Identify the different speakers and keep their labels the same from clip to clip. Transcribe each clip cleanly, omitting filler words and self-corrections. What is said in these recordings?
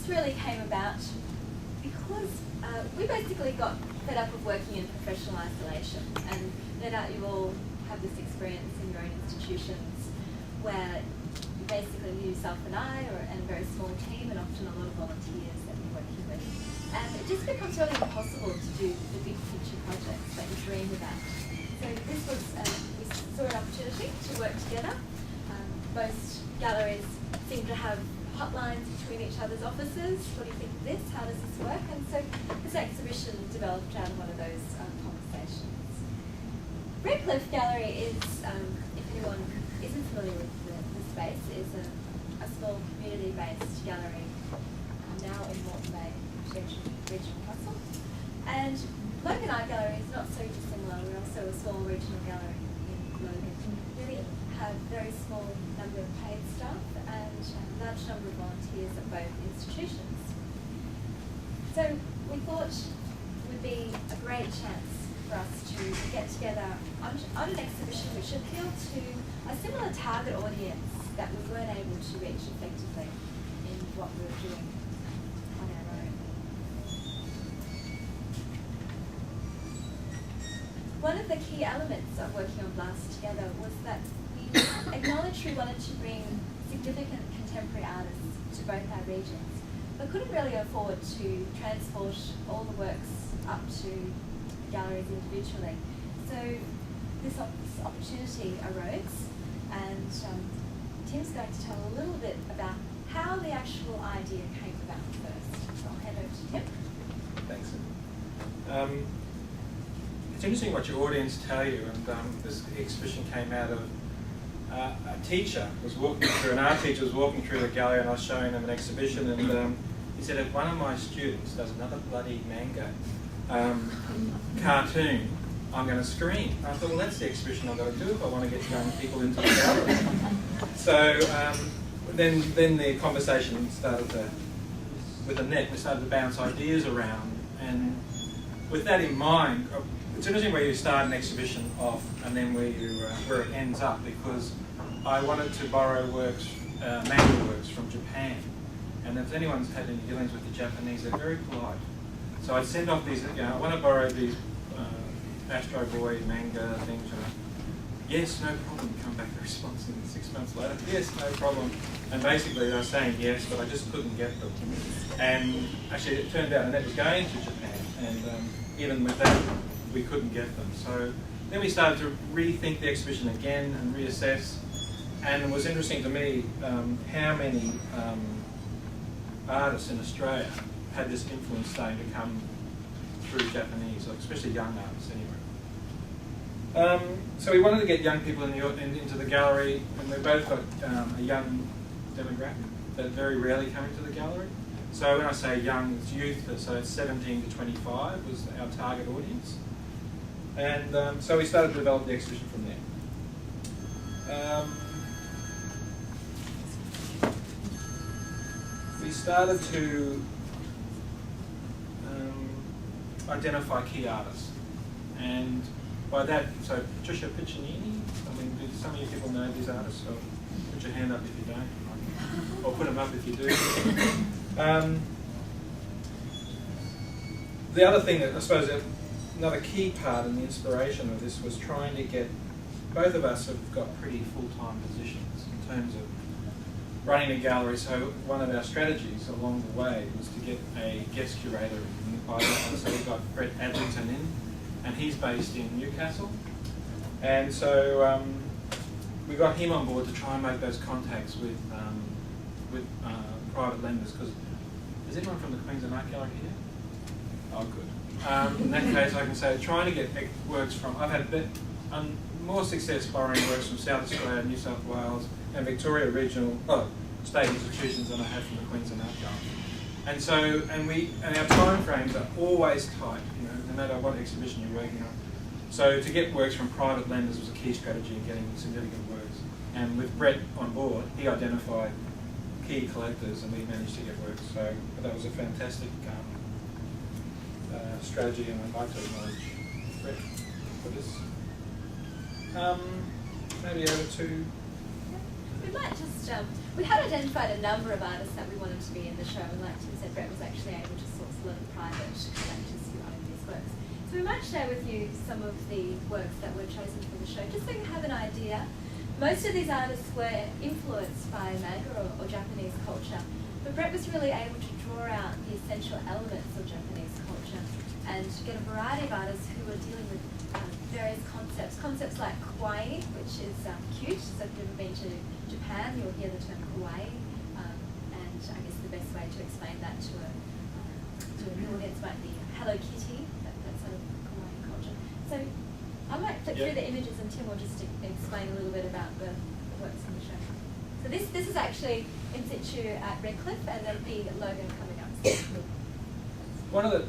Speaker 1: this really came about because we basically got fed up of working in professional isolation, and no doubt you all have this experience in your own institutions where you basically yourself and I, and a very small team, and often a lot of volunteers that you're working with. And it just becomes really impossible to do the big picture projects that you dream about. So this was, we saw an opportunity to work together. Most galleries seem to have hotlines between each other's offices. What do you think of this? How does this work? And so this exhibition developed out of one of those conversations. Redcliffe Gallery is, if anyone isn't familiar with the space, is a small community-based gallery now in Moreton Bay Regional Council. And Logan Art Gallery is not so dissimilar. We're also a small regional gallery in Logan. Really have very small number of paid staff and a large number of volunteers at both institutions. So we thought it would be a great chance for us to get together on an exhibition which appealed to a similar target audience that we weren't able to reach effectively in what we were doing on our own. One of the key elements of working on Blast together was that we acknowledged we wanted to bring significant contemporary artists to both our regions, but couldn't really afford to transport all the works up to the galleries individually. So this opportunity arose, and Tim's going to tell a little bit about how the actual idea came about first. So I'll hand over to Tim.
Speaker 2: Thanks. It's interesting what your audience tell you, and this exhibition came out of a teacher was walking through, an art teacher was walking through the gallery, and I was showing him an exhibition, and he said, if one of my students does another bloody manga cartoon, I'm going to scream. And I thought, well, that's the exhibition I've got to do if I want to get young people into the gallery. So then the conversation started to, with a net, we started to bounce ideas around, and with that in mind, it's interesting where you start an exhibition off and then where it ends up, because I wanted to borrow works, manga works from Japan, and if anyone's had any dealings with the Japanese, they're very polite. So I'd send off these, I want to borrow these Astro Boy manga things. Yes, no problem. Come back a response in 6 months later. Yes, no problem. And basically they were saying yes, but I just couldn't get them. And actually it turned out, and that was going to Japan, and even with that, we couldn't get them. So then we started to rethink the exhibition again and reassess. And it was interesting to me how many artists in Australia had this influence starting to come through Japanese, especially young artists anyway. So we wanted to get young people into the gallery, and we both got a young demographic that very rarely come into the gallery. So when I say young, it's youth, so it's 17 to 25 was our target audience. And so we started to develop the exhibition from there. We started to identify key artists, and by that, so Patricia Piccinini, I mean, do some of you people know these artists, so put your hand up if you don't, or put them up if you do. The other thing that I suppose another key part in the inspiration of this was trying to get, both of us have got pretty full-time positions in terms of running a gallery, so one of our strategies along the way was to get a guest curator in. So we got Brett Adlington in, and he's based in Newcastle. And so we got him on board to try and make those contacts with private lenders, because is anyone from the Queensland Art Gallery here? Oh, good. In that case, I can say trying to get works from, I've had more success borrowing works from South Australia, New South Wales, and Victoria regional, state institutions than I have from the Queensland Art Gallery. And so, and our time frames are always tight, no matter what exhibition you're working on. So to get works from private lenders was a key strategy in getting significant works. And with Brett on board, he identified key collectors, and we managed to get works. So that was a fantastic strategy, and I'd like to acknowledge Brett for this. Maybe over to
Speaker 1: we might just, we had identified a number of artists that we wanted to be in the show, and like Tim said, Brett was actually able to source a lot of private collectors who own these works. So we might share with you some of the works that were chosen for the show, just so you have an idea. Most of these artists were influenced by manga or Japanese culture, but Brett was really able to draw out the essential elements of Japanese culture and get a variety of artists who were dealing with various concepts. Concepts like kawaii, which is cute. So if you've ever been to Japan, you'll hear the term kawaii. And I guess the best way to explain that to a new audience might be Hello Kitty, that sort of kawaii culture. So I might flip through the images and Tim will just explain a little bit about the works in the show. So this is actually in situ at Redcliffe, and there'll be Logan coming up.
Speaker 2: One of the,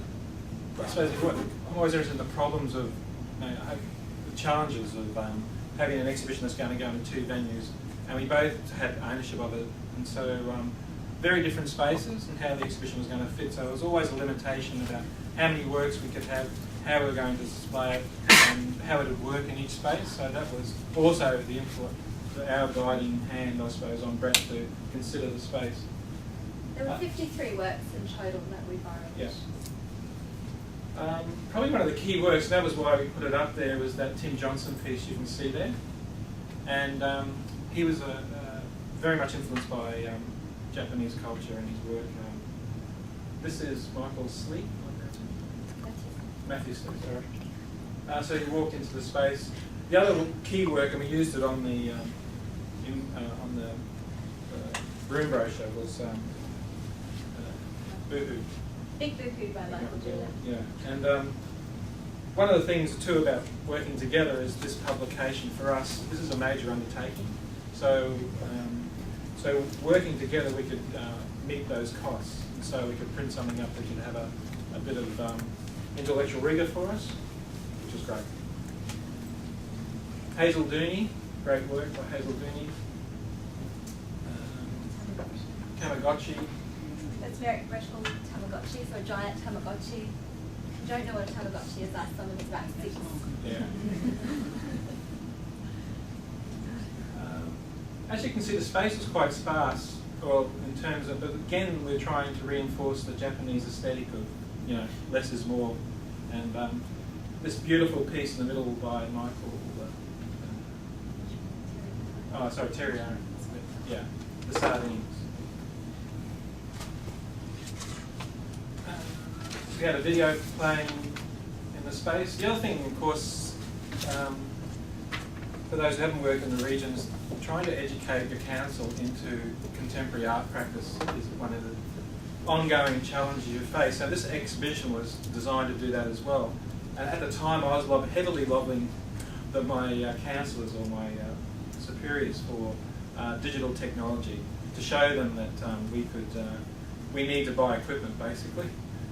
Speaker 2: I suppose, I'm always interested in the problems of, the challenges of having an exhibition that's going to go into two venues, and we both had ownership of it, and so very different spaces and how the exhibition was going to fit. So there was always a limitation about how many works we could have, how we were going to display it, and how it would work in each space. So that was also the influence, our guiding hand, I suppose, on Brett to consider the space.
Speaker 1: There were 53 works in total that we borrowed.
Speaker 2: Yeah. Probably one of the key works, and that was why we put it up there, was that Tim Johnson piece you can see there. And he was very much influenced by Japanese culture and his work. This is Michael Sleep. Matthew Sleep, sorry. So he walked into the space. The other key work, and we used it on the room brochure, was Boohoo.
Speaker 1: Big Boohoo by Michael Julian.
Speaker 2: Yeah, and one of the things too about working together is this publication for us. This is a major undertaking, so working together we could meet those costs, and so we could print something up that could have a bit of intellectual rigour for us, which is great. Hazel Dooney, great work by Hazel Dooney. Tamagotchi.
Speaker 1: That's very called Tamagotchi, so a giant Tamagotchi. If you don't know what a Tamagotchi is, ask someone who's about 6.
Speaker 2: Yeah. As you can see, the space is quite sparse, well, in terms of, but again, we're trying to reinforce the Japanese aesthetic of, less is more. And this beautiful piece in the middle by Michael, Terry Aaron. Yeah, the sardines. We had a video playing in the space. The other thing, of course, for those who haven't worked in the regions, trying to educate the council into contemporary art practice is one of the ongoing challenges you face. So this exhibition was designed to do that as well. And at the time, I was heavily lobbying my councillors or my superiors for digital technology to show them that we need to buy equipment basically.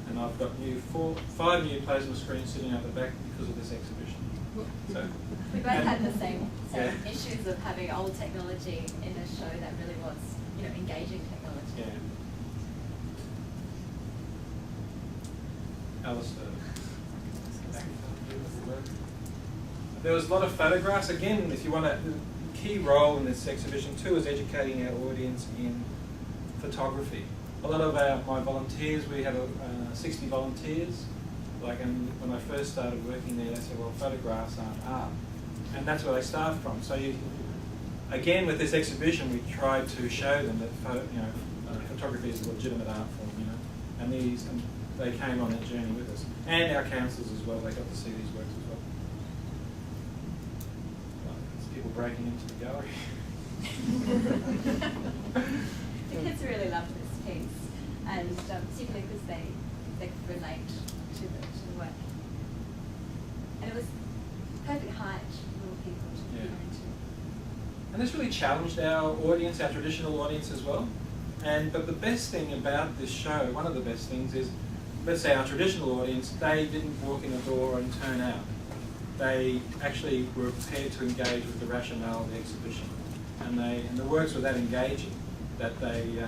Speaker 2: And I've got 5 new plasma screens sitting up the back because of this exhibition. So
Speaker 1: we both had the same issues of having old technology in a show that really was, engaging technology.
Speaker 2: Yeah. Alistair. There was a lot of photographs. Again, if you want the key role in this exhibition too is educating our audience in photography. A lot of my volunteers, we have 60 volunteers. And when I first started working there, they said, well, photographs aren't art. And that's where they start from. So again, with this exhibition, we tried to show them that photography is a legitimate art form, and they came on that journey with us. And our councillors as well, they got to see these works as well. There's people breaking into the gallery.
Speaker 1: The kids really loved this piece, and particularly because they could relate to the work. And it was perfect height for little people to get into.
Speaker 2: And this really challenged our audience, our traditional audience as well. But the best thing about this show, one of the best things is, let's say our traditional audience, they didn't walk in the door and turn out. They actually were prepared to engage with the rationale of the exhibition. And the works were that engaging that they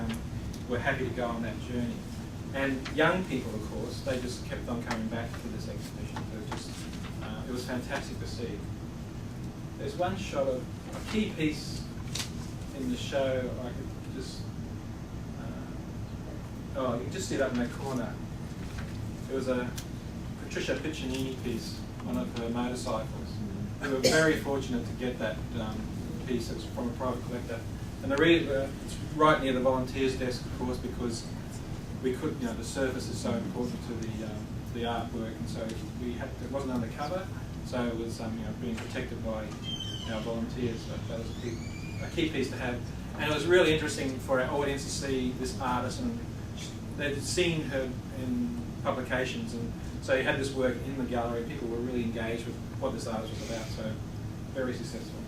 Speaker 2: were happy to go on that journey. And young people, of course, they just kept on coming back to this exhibition. It was fantastic to see. There's one shot of a key piece in the show, I could just, oh, you can just see it up in that corner. It was a Patricia Piccinini piece, one of her motorcycles. We were very fortunate to get that piece. It was from a private collector. And it's right near the volunteers desk, of course, because we could, you know, the surface is so important to the artwork, and so it wasn't undercover, so it was being protected by our volunteers. So that was a key piece to have. And it was really interesting for our audience to see this artist, and they'd seen her in publications, and so you had this work in the gallery. People were really engaged with what this artist was about, so very successful.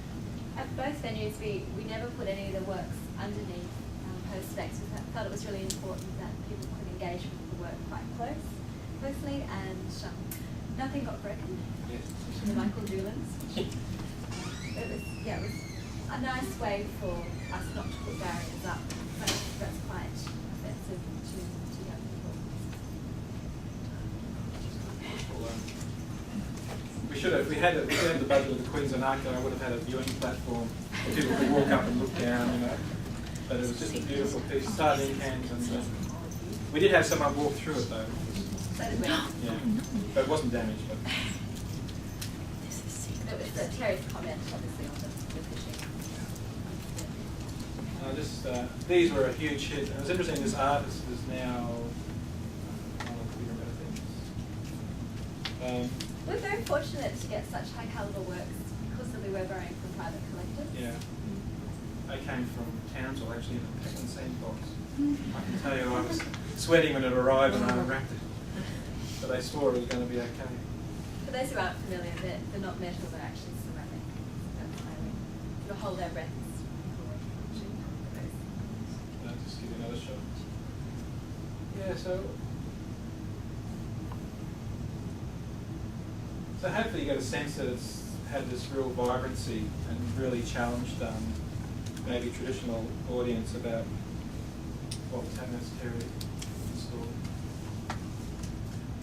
Speaker 1: At both venues, we never put any of the works underneath perspex. We thought it was really important that people could engage with the work quite closely, and nothing got broken.
Speaker 2: Yes.
Speaker 1: The Michael Doolan's. It was a nice way for us not to put barriers up, but that's quite offensive to young people.
Speaker 2: If we had the budget of the Queensland Art Gallery, I would have had a viewing platform where people could walk up and look down, you know. But it was just a beautiful piece, started in hands, and we did have someone walk through it though.
Speaker 1: So did we.
Speaker 2: Yeah, but it wasn't damaged. But
Speaker 1: it was Terry's comment, obviously, on the fishing.
Speaker 2: These were a huge hit. It was interesting. This artist is now one of the bigger things.
Speaker 1: We're very fortunate to get such high caliber works because we were borrowing from private collectors.
Speaker 2: Yeah. They came from Townsville, actually, in a pack and scene box. I can tell you, I was sweating when it arrived and I unwrapped it. But they swore it was going to be okay.
Speaker 1: For those who aren't familiar, they're not metal, they're actually ceramic. That's why we'll hold our breaths.
Speaker 2: I'll just give you another shot. Yeah, so hopefully you get a sense that it's had this real vibrancy and really challenged maybe traditional audience about what was happening at Terry installed.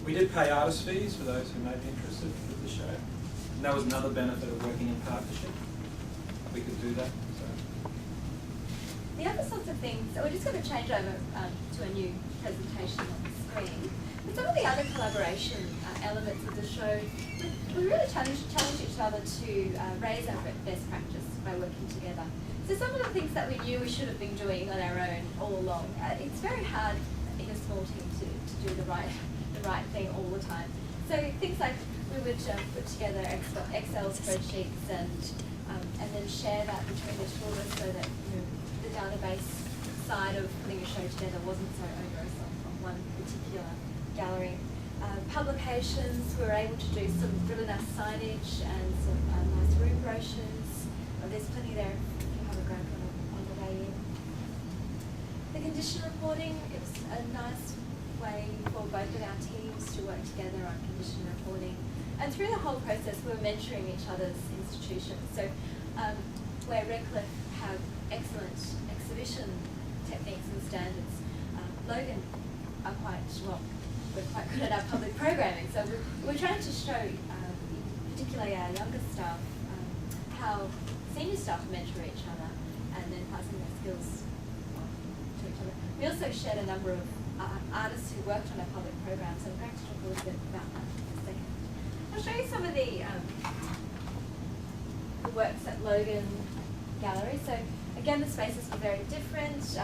Speaker 2: We did pay artist fees for those who may be interested with the show. And that was another benefit of working in partnership. We could do that. So.
Speaker 1: The other sorts of things, so we're just going to change over to a new presentation on the screen. But some of the other collaboration elements of the show, we really challenge each other to raise our best practice by working together. So some of the things that we knew we should have been doing on our own all along, it's very hard in a small team to do the right thing all the time. So things like we would put together Excel spreadsheets and then share that between the two of us so that the database side of putting a show together wasn't so onerous on one particular gallery. Publications, we were able to do some really nice signage and some nice room brochures. There's plenty there if you have a grab on the way in. The condition reporting, it was a nice way for both of our teams to work together on condition reporting. And through the whole process, we were mentoring each other's institutions. So where Redcliffe have excellent exhibition techniques and standards, Logan are we're quite good at our public programming. So we're trying to show, particularly our younger staff, how senior staff mentor each other and then passing their skills on to each other. We also shared a number of artists who worked on our public programs, so I'm going to talk a little bit about that in a second. I'll show you some of the works at Logan Gallery. So again, the spaces were very different.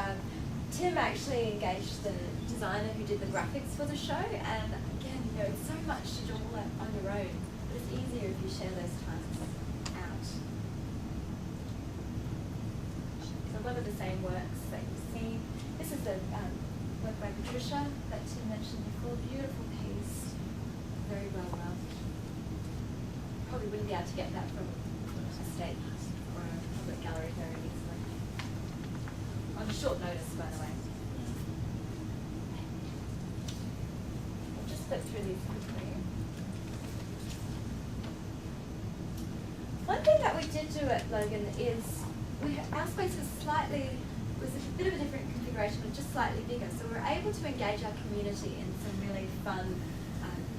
Speaker 1: Tim actually engaged the designer who did the graphics for the show, and again, it's so much to do all that on your own, but it's easier if you share those times out. So a lot of the same works that you've seen. This is the work by Patricia that Tim mentioned before. Beautiful piece, very well loved. Probably wouldn't be able to get that from a state or a public gallery very easily. On short notice, by the way. I'll just flip through these quickly. One thing that we did do at Logan is our space was a bit of a different configuration, but just slightly bigger. So we were able to engage our community in some really fun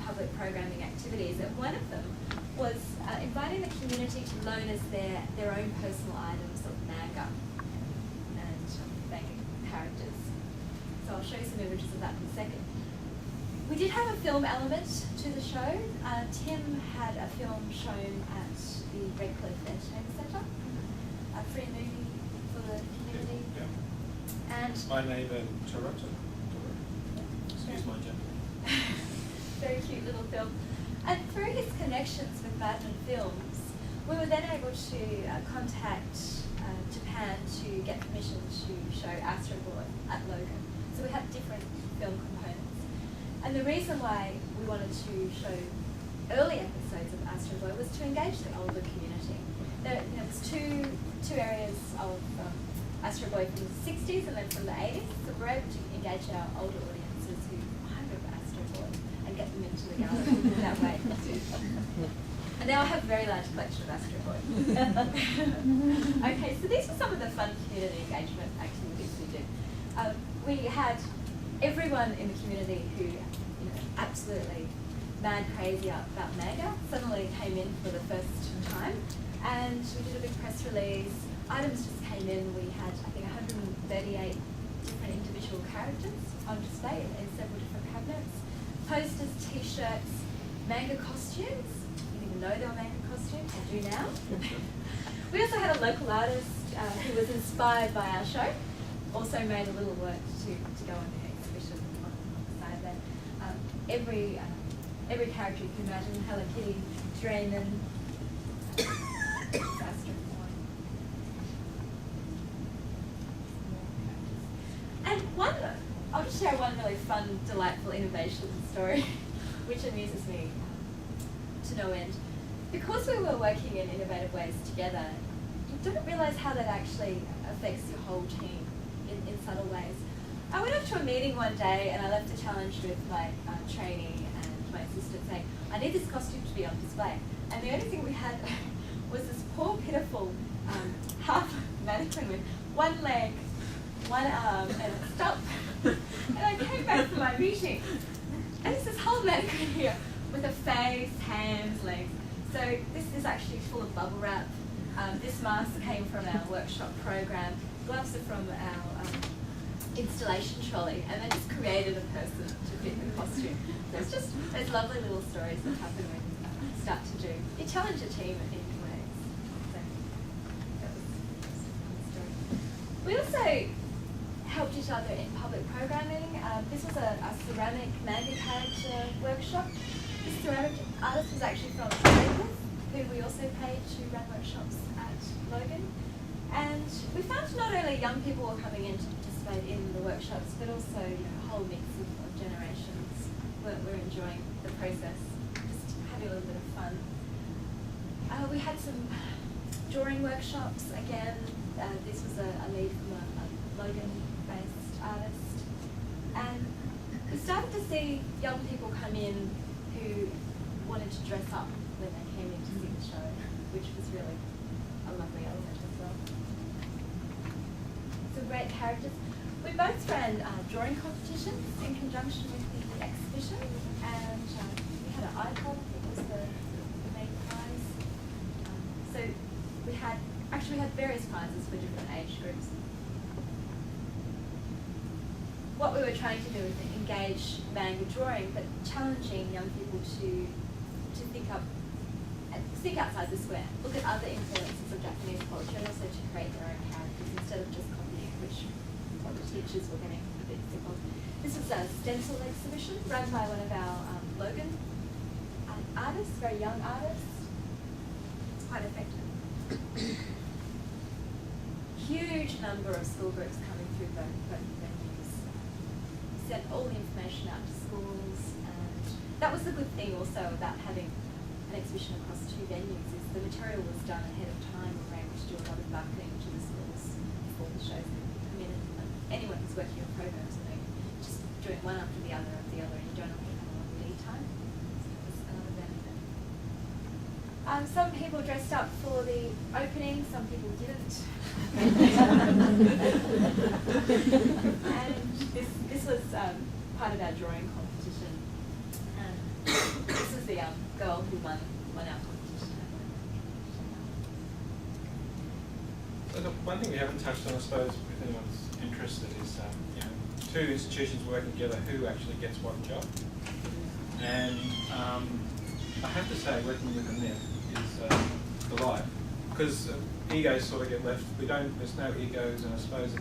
Speaker 1: public programming activities. And one of them was inviting the community to loan us their own personal items of manga. manga characters. So I'll show you some images of that in a second. We did have a film element to the show. Tim had a film shown at the Redcliffe Entertainment Centre, a free movie for the community.
Speaker 2: Yeah.
Speaker 1: And
Speaker 2: My neighbour Toronto. Excuse my gender.
Speaker 1: very cute little film. And through his connections with Madman Films, we were then able to contact Japan to get permission to show Astro Boy at Logan. So we had different film components. And the reason why we wanted to show early episodes of Astro Boy was to engage the older community. There was two areas of Astro Boy from the 60s and then from the 80s. So we're able to engage our older audiences who remember Astro Boy and get them into the gallery that way. And now I have a very large collection of Astro Boy. Okay, so these were some of the fun community engagement activities we did. We had everyone in the community who, absolutely mad crazy about manga suddenly came in for the first time, and we did a big press release. Items just came in. We had, I think, 138 different individual characters on display in several different cabinets. Posters, t-shirts, manga costumes. You didn't even know they were manga costumes. I do now. We also had a local artist who was inspired by our show. Also made a little work to go on the exhibition on the side there. Every character you can imagine: Hello Kitty, Draymond, Astro Boy. And I'll just share one really fun, delightful innovation story, which amuses me to no end. Because we were working in innovative ways together, you don't realise how that actually affects your whole team in subtle ways. I went up to a meeting one day and I left a challenge with my trainee and my assistant saying, I need this costume to be on display. And the only thing we had was this poor, pitiful half mannequin with one leg, one arm, and a stump. And I came back from my meeting, and it's this whole mannequin here with a face, hands, legs. So this is actually full of bubble wrap. This mask came from our workshop program. Gloves are from our installation trolley, and they just created a person to fit the costume. So it's just those lovely little stories that happen when you start to do. You challenge a team in new ways. So that was just a fun story. We also helped each other in public programming. This was a ceramic manga character workshop. This ceramic artist was actually from Redcliffe, who we also paid to run workshops at Logan. And we found not only young people were coming in to participate in the workshops, but also a whole mix of generations were enjoying the process, just having a little bit of fun. We had some drawing workshops. Again, this was a lead from a Logan-based artist. And we started to see young people come in who wanted to dress up when they came in to see the show, which was really a lovely element as well. Some great characters. We both ran drawing competitions in conjunction with the exhibition, and we had an icon. It was the main prize. So we had various prizes for different age groups. What we were trying to do was engage manga drawing, but challenging young people to think outside the square, look at other influences of Japanese culture, and also to create their own characters instead of just copying, which what the teachers were getting a bit sick of. This was a stencil exhibition run by one of our Logan artists, very young artists. It's quite effective. Huge number of school groups coming through both venues. Sent all the information out to schools, and that was the good thing also about having an exhibition across two venues, is the material was done ahead of time. We were able to do a lot of marketing to the schools before the shows come in, and anyone who's working on programs, just doing one after the other, and you don't have a lot of lead time. So that was another benefit. Some people dressed up for the opening, some people didn't. And this was part of our drawing competition. This was the girl who won our competition.
Speaker 3: So
Speaker 2: one thing we haven't touched on, I suppose, if anyone's interested, is you know, two institutions working together, who actually gets what job. And I have to say, working with Annette is a delight, because egos sort of get left. There's no egos, and I suppose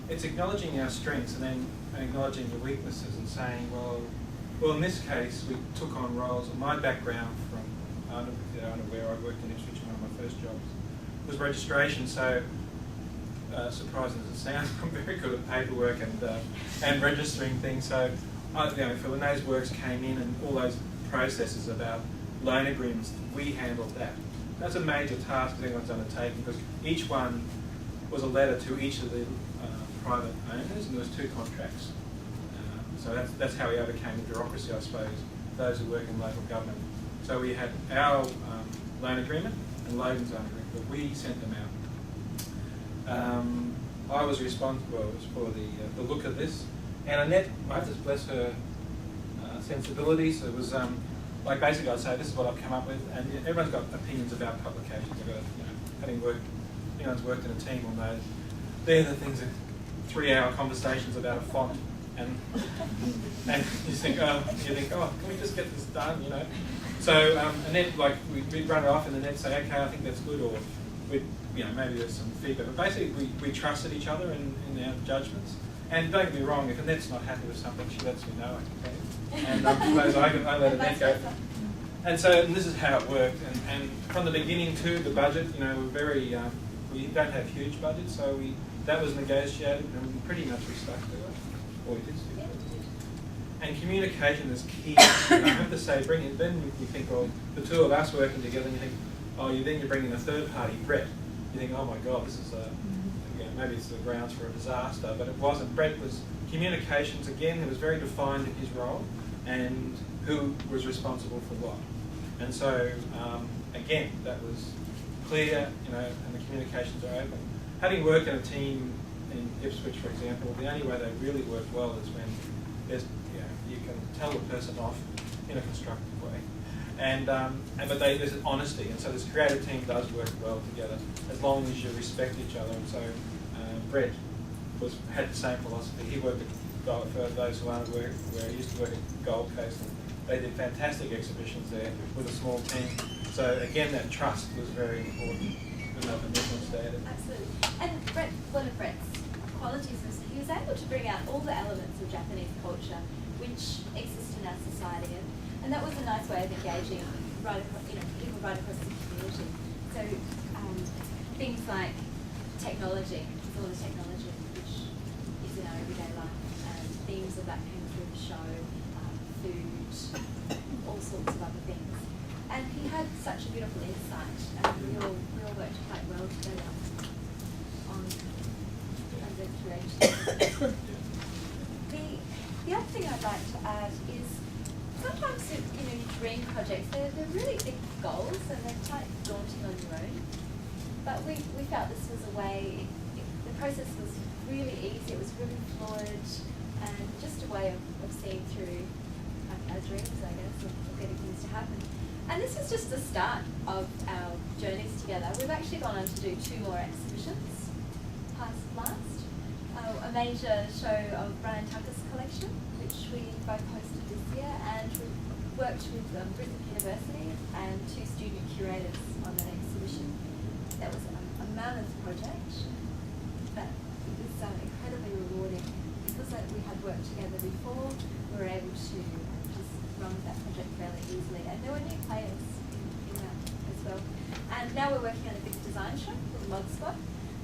Speaker 2: it's acknowledging our strengths and then acknowledging the weaknesses and saying, well, in this case, we took on roles. And my background from where I worked in Ipswich, one of my first jobs, was registration. So, surprising as it sounds, I'm very good at paperwork and registering things. So, for when those works came in and all those processes about loan agreements, we handled that. That's a major task that anyone's undertaken, because each one was a letter to each of the private owners, and there was 2 contracts. So that's how we overcame the bureaucracy, I suppose, those who work in local government. So we had our loan agreement and Logan's loan agreement, but we sent them out. I was responsible for the look of this, and Annette, I have to bless her sensibility. So it was like, basically I'd say, this is what I've come up with, and everyone's got opinions about publications. I've got, anyone's worked in a team will know they're the things that 3-hour conversations about a font, and you think, oh, can we just get this done, you know? So Annette, like, we'd run it off, and Annette say, okay, I think that's good, or we'd, maybe there's some feedback. But basically, we trusted each other in our judgments. And don't get me wrong, if Annette's not happy with something, she lets me know, I can tell you. And I let Annette go. And this is how it worked. And from the beginning too, the budget, we're very, we don't have huge budgets, so that was negotiated, and pretty much we stuck to it. Or we did stick to it. And communication is key. I have to say, then you think, well, the 2 of us working together, and you think, then you bring in a third party, Brett. You think, oh my God, this is maybe it's the grounds for a disaster, but it wasn't. Brett was communications again. He was very defined in his role, and who was responsible for what. And so again, that was clear, and the communications are open. Having worked in a team in Ipswich, for example, the only way they really work well is when there's, you can tell the person off in a constructive way, but there's an honesty, and so this creative team does work well together as long as you respect each other. And so Brett had the same philosophy. He worked for those who aren't aware, where he used to work at Gold Coast, and they did fantastic exhibitions there with a small team. So again, that trust was very important in the business standard.
Speaker 1: Absolutely. And Brett, one of Brett's qualities was he was able to bring out all the elements of Japanese culture which exist in our society, and that was a nice way of engaging right across, people right across the community. So things like technology, all the technology which is in our everyday life, and themes of that came through the show, food, all sorts of other things. And he had such a beautiful insight, and we all worked quite well together on the curation. The other thing I'd like to add is sometimes you dream projects, they're really big goals and they're quite daunting on your own. But we felt this was a way, the process was really easy, it was really fluid, and just a way of seeing through our dreams, I guess, of getting things to happen. And this is just the start of our journeys together. We've actually gone on to do 2 more exhibitions past last. A major show of Brian Tucker's collection, which we both hosted this year, and we worked with Brisbane University and 2 student curators on that exhibition. That was a mammoth project, but it was incredibly rewarding. Because we had worked together before, we were able to just run that project fairly easily. And there were new players in that as well. And now we're working on a big design show called Mod Spot,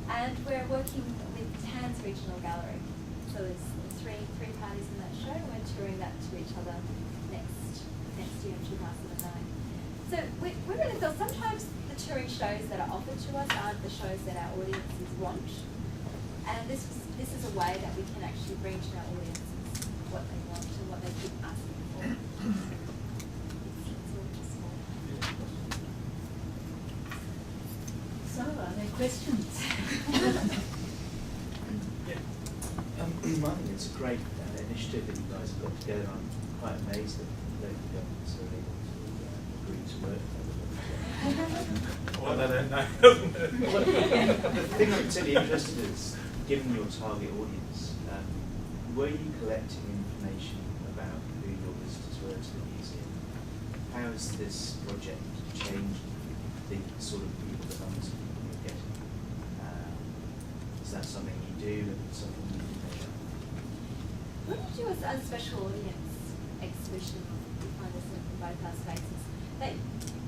Speaker 1: and we're working with Tan's Regional Gallery. So there's 3 parties in that show, and we're touring that to each other next year in 2009. So we really feel sometimes the touring shows that are offered to us aren't the shows that our audiences want. And this is a way that we can actually bring to our audiences what they want and what they keep asking for.
Speaker 3: So, are there questions?
Speaker 4: I think it's a great initiative that you guys have got together. I'm quite amazed that local governments are able to agree to work together.
Speaker 2: Well, I don't know.
Speaker 4: Well, the thing I'm particularly interested in is, given your target audience, were you collecting information about who your visitors were to the museum? How has this project changed the sort of people that you're getting? Is that something you do and something you can measure?
Speaker 1: When you do a special audience exhibition, you find this in both our spaces, they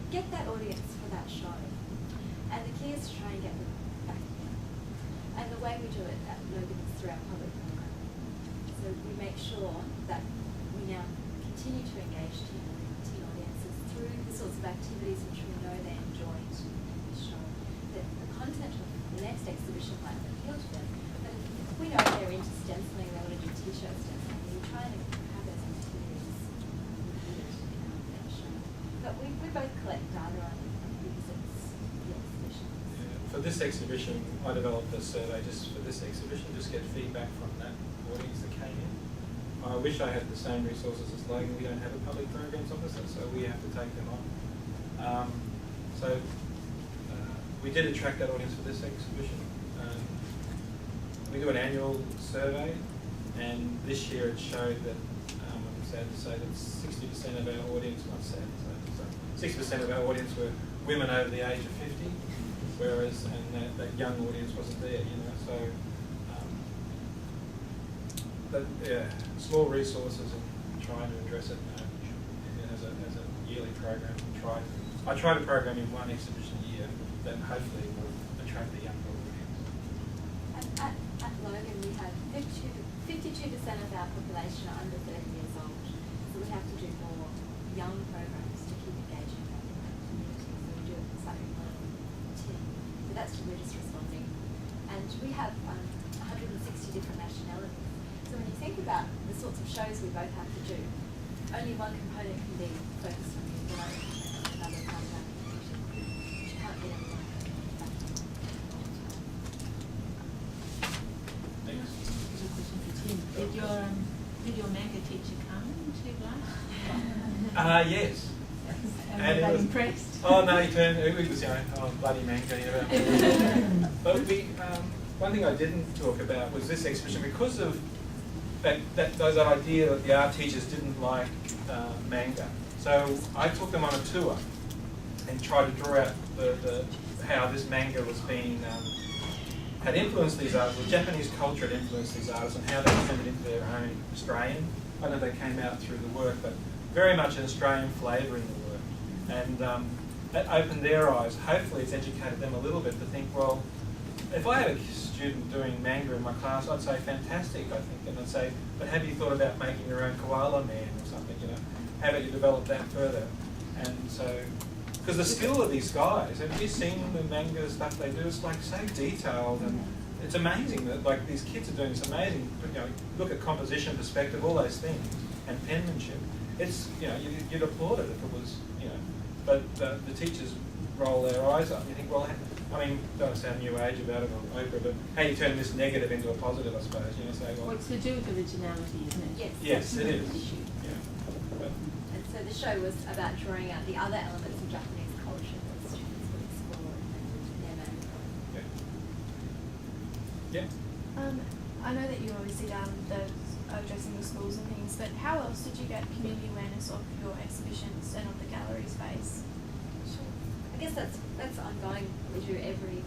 Speaker 1: get that audience for that show. And the key is to try and get them back again. And the way we do it at Logan is through our public program. So we make sure that we now continue to engage teen audiences through the sorts of activities which we know they enjoyed in the show. That the content of the next exhibition might appeal to them, but if we know they're into stenciling, they want to do t-shirt stenciling, we try and have those activities included in our show. But we both collect data on who visits the exhibitions.
Speaker 2: For this exhibition, I developed a survey just for this exhibition, just get feedback from that audience that came in. I wish I had the same resources as Logan. We don't have a public programs officer, so we have to take them on. We did attract that audience for this exhibition. We do an annual survey, and this year it showed that, I'm sad to say that 60% of our audience, not sad to say, 60% of our audience were women over the age of 50, whereas that young audience wasn't there, so small resources and trying to address it as a yearly program. I try to program in one exhibition a year that hopefully will attract the younger audience.
Speaker 1: At Logan, we have 52% of our population are under 30 years old, so we have to do more young programs to keep engaging that community. So we do it slightly more teen. So that's we're just responding, and we have 160 different nationalities. So when you think about the sorts of shows we both have to do, only one component can be focused on the environment and another part of our community. You can't get everyone back to the
Speaker 2: Thanks.
Speaker 3: Here's a question for Tim. Did your manga teacher come to class?
Speaker 2: Yes.
Speaker 3: And were they impressed?
Speaker 2: Oh no, he was bloody manga, But one thing I didn't talk about was this exhibition, because of those idea that the art teachers didn't like manga. So I took them on a tour and tried to draw out how this manga was being had influenced these artists. The Japanese culture had influenced these artists and how they turned it into their own Australian. I don't know if they came out through the work, but very much an Australian flavour in the work. And that opened their eyes. Hopefully it's educated them a little bit to think, well, if I had a student doing manga in my class, I'd say fantastic, I think. And I'd say, but have you thought about making your own koala man or something, How about you develop that further? And so, because the skill of these guys, have you seen the manga stuff they do? It's like so detailed, and it's amazing that like these kids are doing this amazing, look at composition, perspective, all those things, and penmanship. It's, you'd applaud it if it was, but the teachers roll their eyes up and you think, well, don't want to sound new age about it or Oprah, but how you turn this negative into a positive, I suppose. Say, well,
Speaker 3: it's to do with originality, isn't it?
Speaker 1: Yes.
Speaker 2: Yes, it is.
Speaker 3: Issue.
Speaker 2: Yeah.
Speaker 1: And so the show was about drawing out the other elements of Japanese culture that students would explore in their manga.
Speaker 2: Yeah.
Speaker 5: I know that you obviously done the addressing the schools and things, but how else did you get community awareness of your exhibitions and of the gallery space?
Speaker 1: Sure. I guess that's ongoing. We do every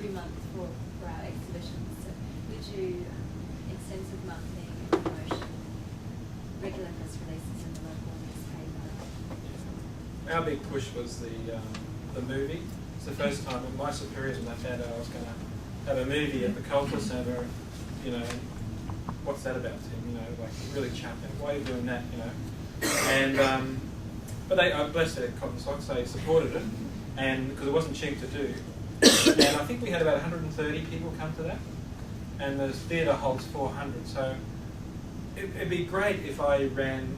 Speaker 1: month for our exhibitions. So we do extensive marketing and promotion, regular press releases in the local newspaper.
Speaker 2: Our big push was the movie. It's the first time in my superiors when I found out I was going to have a movie at the cultural centre. What's that about, Tim? Like really champing. Why are you doing that? And but they, bless their cotton socks, they supported it, and because it wasn't cheap to do. And I think we had about 130 people come to that, and the theatre holds 400. So it'd be great if I ran.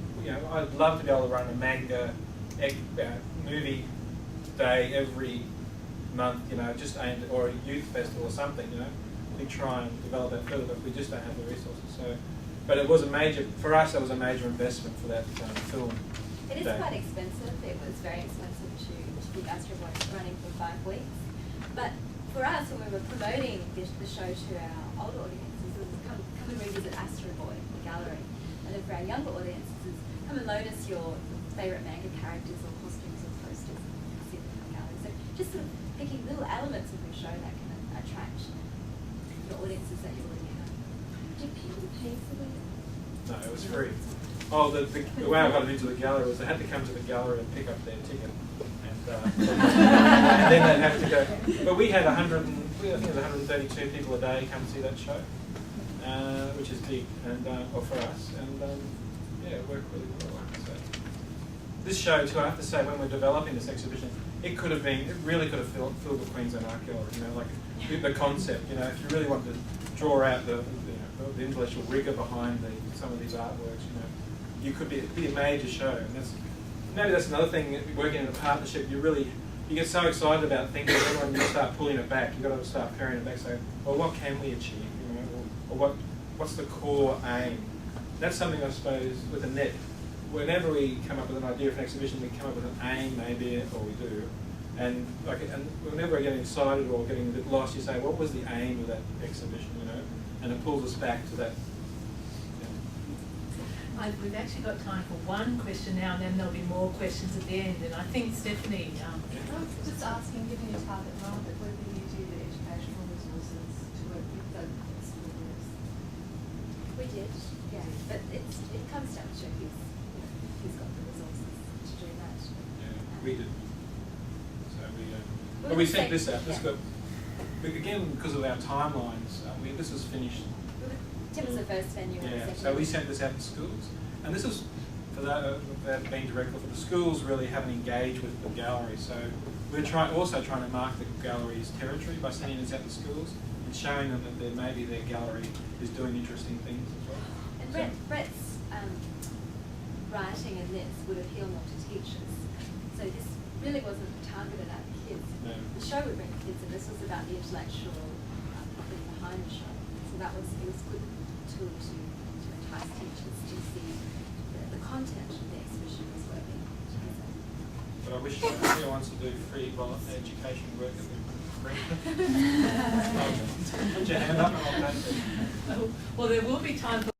Speaker 2: I'd love to be able to run a manga movie day every month. Just aimed, or a youth festival or something. We try and develop that further, but we just don't have the resources. So, but it was for us. It was a major investment for that film.
Speaker 1: It is
Speaker 2: day.
Speaker 1: quite expensive. It was very expensive to keep Astro Boy running for 5 weeks. But for us, when we were promoting the show to our older audiences, it was come and revisit Astro Boy, the gallery. And then for our younger audiences, it's come and loan us your favourite manga characters or costumes or posters and see them in the gallery. So just sort of picking little elements of your show that can attract the audiences that you already have. Do people pay for that?
Speaker 2: No, it was free. Oh, the way I got into the gallery was they had to come to the gallery and pick up their ticket, and then they'd have to go. But we had I think it was 132 people a day come see that show, which is big, and or for us, and yeah, it worked really well. So this show too, I have to say, when we're developing this exhibition, it really could have filled the Queensland Art Gallery. You know, like the concept. You know, if you really want to draw out the intellectual rigour behind some of these artworks, you know, you could be a major show, and maybe that's another thing. Working in a partnership, you get so excited about things, and when you start pulling it back, you've got to start paring it back. So, well, what can we achieve? You know, or what's the core aim? That's something, I suppose, with the net. Whenever we come up with an idea for an exhibition, we come up with an aim, maybe, or we do. And whenever we're getting excited or getting a bit lost, you say, what was the aim of that exhibition? You know, and it pulls us back to that.
Speaker 3: We've actually got time for one question now, and then there'll be more questions at the end. And I think Stephanie.
Speaker 6: I was just asking, given your target market, whether you do the educational resources to work with the school groups.
Speaker 1: We did, yeah. But it comes down to who's got the resources to do that.
Speaker 2: Yeah, we did. So but we sent this out. This got, again, because of our timelines, this was finished.
Speaker 1: Tim was the first venue.
Speaker 2: Yeah, so we sent this out to schools, and this is for that being directly for the schools really haven't engaged with the gallery. So we're also trying to mark the gallery's territory by sending this out to schools and showing them that maybe their gallery is doing interesting things as well.
Speaker 1: And Brett's writing and this would appeal more to teachers. So this really wasn't targeted at the kids.
Speaker 2: No.
Speaker 1: The show would bring kids, and this was about the intellectual property behind the show. So it was good tool to entice teachers to see the content of the exhibition was working.
Speaker 2: But I wish everyone wants to do free voluntary education work at the Put your hand up and I'll take it.
Speaker 3: Well, there will be time for